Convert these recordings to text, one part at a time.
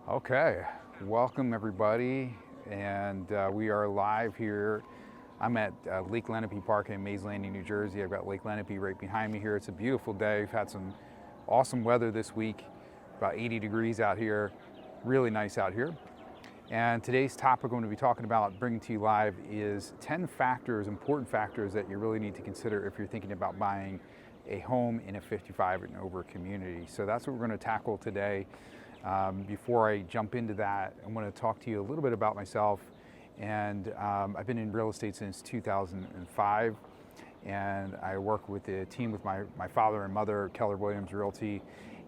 Okay, welcome everybody, and we are live here. I'm at Lake Lenape Park in Mays Landing, New Jersey. I've got Lake Lenape right behind me here. It's a beautiful day. We've had some awesome weather this week, about 80 degrees out here, really nice out here. And today's topic I'm going to be talking about, bringing to you live, is 10 factors, important factors that you really need to consider if you're thinking about buying a home in a 55 and over community. So that's what we're going to tackle today. Before I jump into that, I want to talk to you a little bit about myself. And I've been in real estate since 2005, and I work with a team with my father and mother, Keller Realty.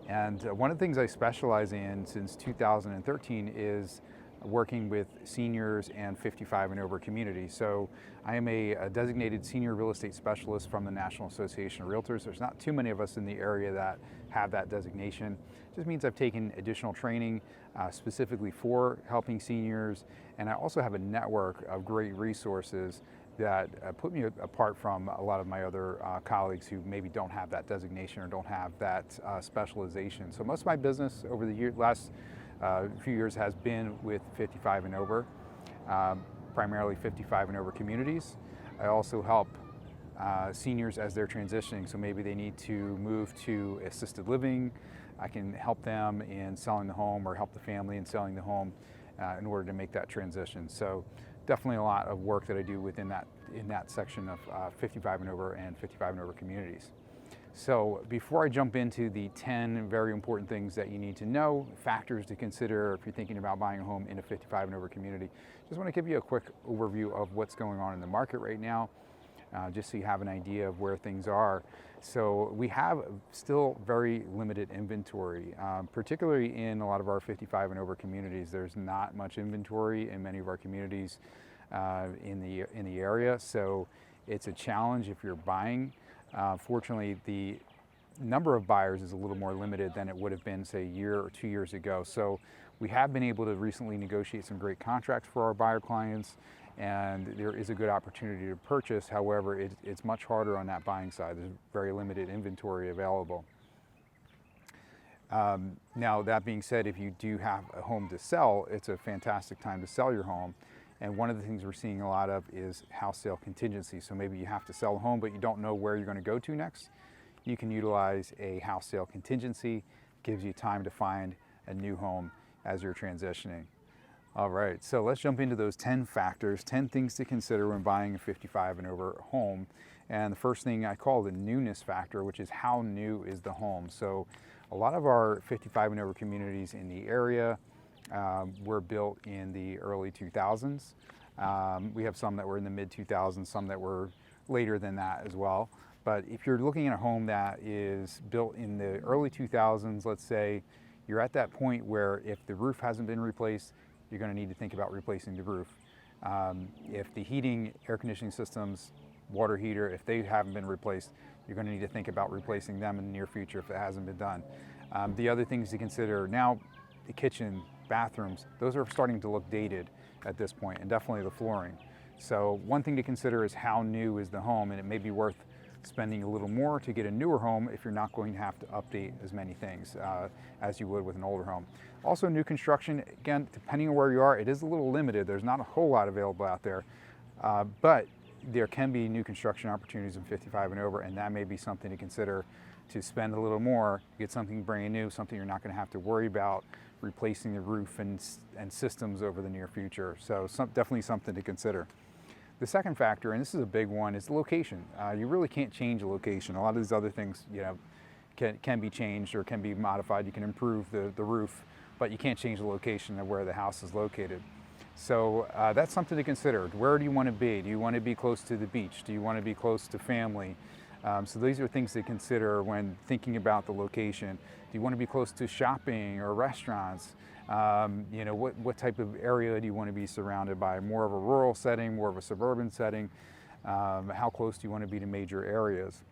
And one of the things I specialize in since 2013 is working with seniors and 55 and over communities. So I am a designated senior real estate specialist from the National Association of Realtors. There's not too many of us in the area that have that designation. It just means I've taken additional training specifically for helping seniors, and I also have a network of great resources that put me apart from a lot of my other colleagues who maybe don't have that designation or don't have that specialization. So most of my business over the last few years has been with 55 and over, primarily 55 and over communities. I also help seniors as they're transitioning, so maybe they need to move to assisted living. I can help them in selling the home or help the family in selling the home in order to make that transition. So definitely a lot of work that I do within that section of 55 and over and 55 and over communities. So before I jump into the 10 very important things that you need to know, factors to consider if you're thinking about buying a home in a 55 and over community, just want to give you a quick overview of what's going on in the market right now, just so you have an idea of where things are. So we have still very limited inventory, particularly in a lot of our 55 and over communities. There's not much inventory in many of our communities in the area, so it's a challenge if you're buying. Fortunately, the number of buyers is a little more limited than it would have been, say, a year or 2 years ago. So we have been able to recently negotiate some great contracts for our buyer clients, and there is a good opportunity to purchase. However, it's much harder on that buying side. There's very limited inventory available. Now, that being said, if you do have a home to sell, it's a fantastic time to sell your home. And one of the things we're seeing a lot of is house sale contingency. So maybe you have to sell a home, but you don't know where you're going to go to next. You can utilize a house sale contingency. It gives you time to find a new home as you're transitioning. All right, so let's jump into those 10 factors, 10 things to consider when buying a 55 and over home. And the first thing I call the newness factor, which is how new is the home. So a lot of our 55 and over communities in the area were built in the early 2000s. We have some that were in the mid 2000s, some that were later than that as well. But if you're looking at a home that is built in the early 2000s, let's say, you're at that point where if the roof hasn't been replaced, you're going to need to think about replacing the roof. If the heating, air conditioning systems, water heater, if they haven't been replaced, you're going to need to think about replacing them in the near future if it hasn't been done. The other things to consider now, the kitchen, bathrooms, those are starting to look dated at this point, and definitely the flooring. So one thing to consider is how new is the home, and it may be worth spending a little more to get a newer home if you're not going to have to update as many things as you would with an older home. Also, new construction, again, depending on where you are, it is a little limited. There's not a whole lot available out there, but there can be new construction opportunities in 55 and over, and that may be something to consider, to spend a little more, get something brand new, something you're not going to have to worry about replacing the roof and systems over the near future. So definitely something to consider. The second factor, and this is a big one, is the location. You really can't change the location. A lot of these other things, can be changed or can be modified. You can improve the roof, but you can't change the location of where the house is located. So that's something to consider. Where do you want to be? Do you want to be close to the beach? Do you want to be close to family? So these are things to consider when thinking about the location. Do you want to be close to shopping or restaurants? What type of area do you want to be surrounded by? More of a rural setting, more of a suburban setting? How close do you want to be to major areas?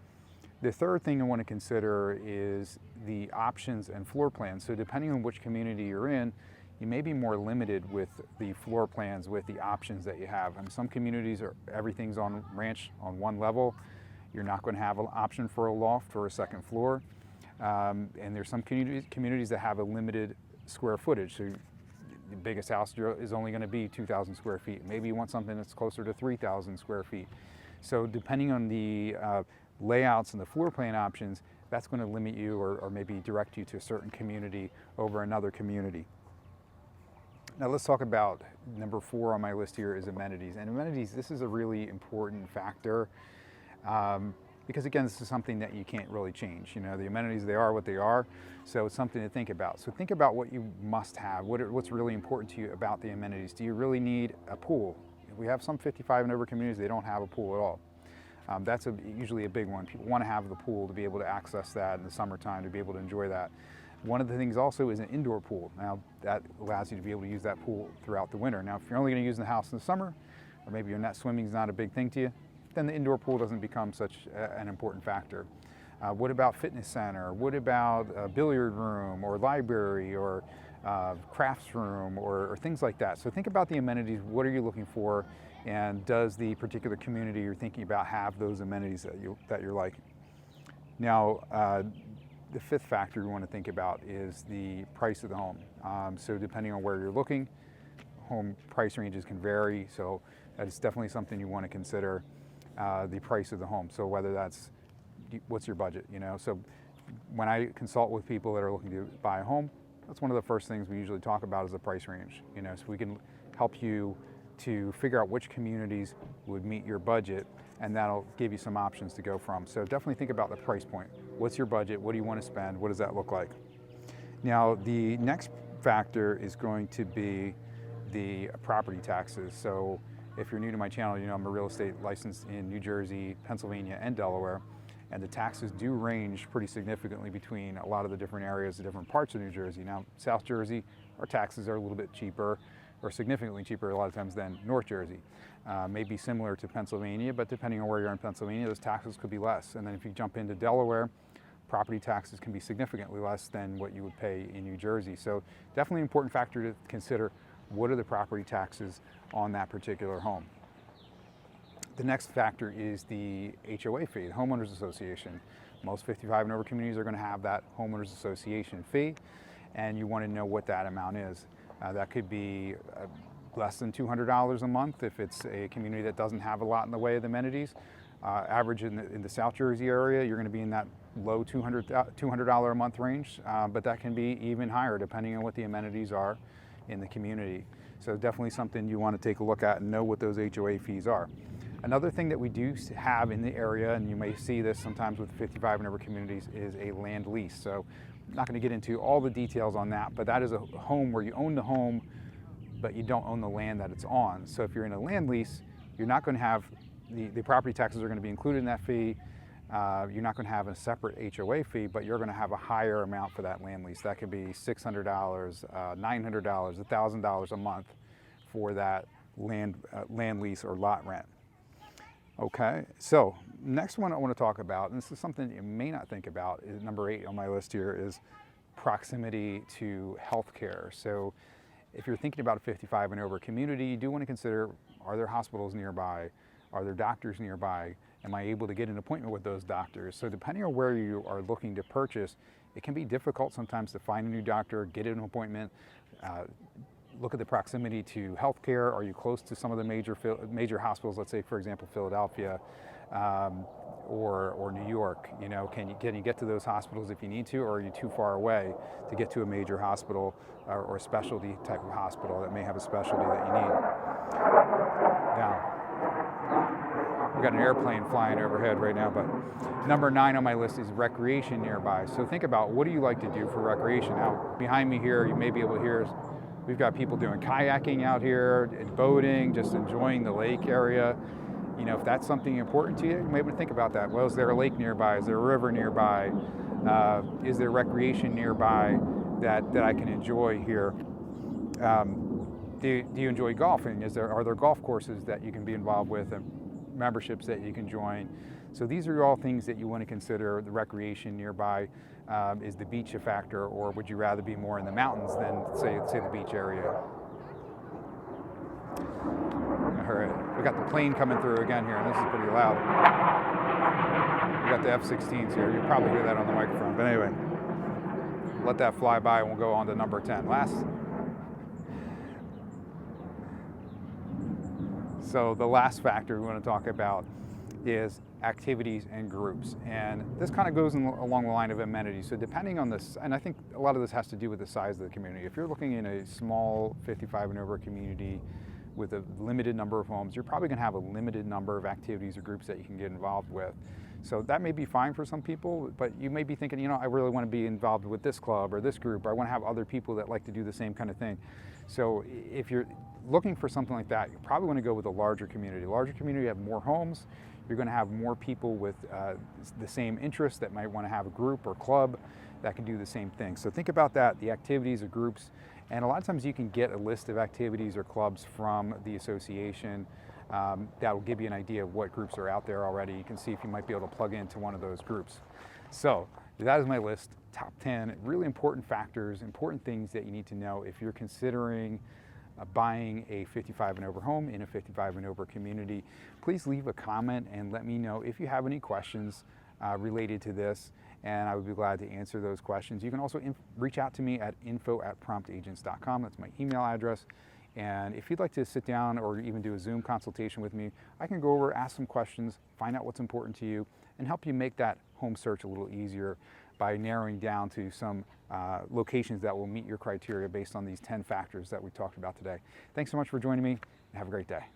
The third thing I want to consider is the options and floor plans. So depending on which community you're in, you may be more limited with the floor plans, with the options that you have. In some communities, everything's on ranch on one level. You're not going to have an option for a loft or a second floor. And there's some communities that have a limited square footage. So the biggest house is only going to be 2,000 square feet. Maybe you want something that's closer to 3,000 square feet. So depending on the layouts and the floor plan options, that's going to limit you or maybe direct you to a certain community over another community. Now let's talk about number 4 on my list here is amenities. And amenities, this is a really important factor because again, this is something that you can't really change. You know, the amenities, they are what they are, so it's something to think about. So think about what you must have, what's really important to you about the amenities. Do you really need a pool? We have some 55 and over communities, they don't have a pool at all. That's usually a big one. People want to have the pool to be able to access that in the summertime, to be able to enjoy that. One of the things also is an indoor pool. Now that allows you to be able to use that pool throughout the winter. Now if you're only going to use the house in the summer, or maybe your net swimming is not a big thing to you, then the indoor pool doesn't become such an important factor. What about fitness center? What about a billiard room or library or crafts room or things like that? So think about the amenities. What are you looking for? And does the particular community you're thinking about have those amenities that you're liking? Now, the 5th factor you want to think about is the price of the home. So depending on where you're looking, home price ranges can vary. So that is definitely something you want to consider, the price of the home. So whether that's, what's your budget, you know? So when I consult with people that are looking to buy a home, that's one of the first things we usually talk about is the price range. You know, so we can help you to figure out which communities would meet your budget, and that'll give you some options to go from. So definitely think about the price point. What's your budget? What do you want to spend? What does that look like? Now, the next factor is going to be the property taxes. So if you're new to my channel, you know I'm a real estate licensed in New Jersey, Pennsylvania, and Delaware, and the taxes do range pretty significantly between a lot of the different areas, the different parts of New Jersey. Now, South Jersey, our taxes are a little bit cheaper, or significantly cheaper a lot of times than North Jersey. Maybe similar to Pennsylvania, but depending on where you're in Pennsylvania, those taxes could be less. And then if you jump into Delaware, property taxes can be significantly less than what you would pay in New Jersey. So definitely an important factor to consider. What are the property taxes on that particular home? The next factor is the HOA fee, the Homeowners Association. Most 55 and over communities are going to have that Homeowners Association fee, and you want to know what that amount is. That could be less than $200 a month if it's a community that doesn't have a lot in the way of amenities. Average in the South Jersey area, you're going to be in that low $200 a month range, but that can be even higher depending on what the amenities are in the community. So definitely something you want to take a look at and know what those HOA fees are. Another thing that we do have in the area, and you may see this sometimes with 55 and over communities, is a land lease. So I'm not going to get into all the details on that, but that is a home where you own the home, but you don't own the land that it's on. So if you're in a land lease, you're not going to have, the property taxes are going to be included in that fee. You're not going to have a separate HOA fee, but you're going to have a higher amount for that land lease. That could be $600, $900, $1,000 a month for that land lease or lot rent. Okay, so next one I want to talk about, and this is something you may not think about, is number 8 on my list here, is proximity to healthcare. So if you're thinking about a 55 and over community, you do want to consider, are there hospitals nearby? Are there doctors nearby? Am I able to get an appointment with those doctors? So depending on where you are looking to purchase, it can be difficult sometimes to find a new doctor, get an appointment, look at the proximity to healthcare. Are you close to some of the major hospitals? Let's say, for example, Philadelphia or New York. You know, can you get to those hospitals if you need to, or are you too far away to get to a major hospital or a specialty type of hospital that may have a specialty that you need? Now, we've got an airplane flying overhead right now, but number 9 on my list is recreation nearby. So think about, what do you like to do for recreation? Now, behind me here, you may be able to hear, we've got people doing kayaking out here, and boating, just enjoying the lake area. You know, if that's something important to you, you may want to think about that. Well, is there a lake nearby? Is there a river nearby? Is there recreation nearby that I can enjoy here? Do you enjoy golfing? Are there golf courses that you can be involved with, and memberships that you can join? So these are all things that you want to consider. The recreation nearby. Is the beach a factor, or would you rather be more in the mountains than say the beach area? All right, we got the plane coming through again here, and this is pretty loud. We got the F-16s here. You'll probably hear that on the microphone, but anyway, let that fly by and we'll go on to number 10. So the last factor we want to talk about is activities and groups. And this kind of goes along the line of amenities. So depending on this, and I think a lot of this has to do with the size of the community. If you're looking in a small 55 and over community with a limited number of homes, you're probably going to have a limited number of activities or groups that you can get involved with. So that may be fine for some people, but you may be thinking, I really want to be involved with this club or this group, or I want to have other people that like to do the same kind of thing. So if you're looking for something like that, you probably want to go with a larger community. Larger community, you have more homes, you're going to have more people with the same interests that might want to have a group or club that can do the same thing. So think about that, the activities or groups. And a lot of times you can get a list of activities or clubs from the association that will give you an idea of what groups are out there already. You can see if you might be able to plug into one of those groups. So that is my list, top 10 really important factors, important things that you need to know if you're considering buying a 55 and over home in a 55 and over community. Please leave a comment and let me know if you have any questions related to this, and I would be glad to answer those questions. You can also reach out to me at info@promptagents.com. That's my email address. And if you'd like to sit down or even do a Zoom consultation with me, I can go over, ask some questions, find out what's important to you, and help you make that home search a little easier by narrowing down to some locations that will meet your criteria based on these 10 factors that we talked about today. Thanks so much for joining me, and have a great day.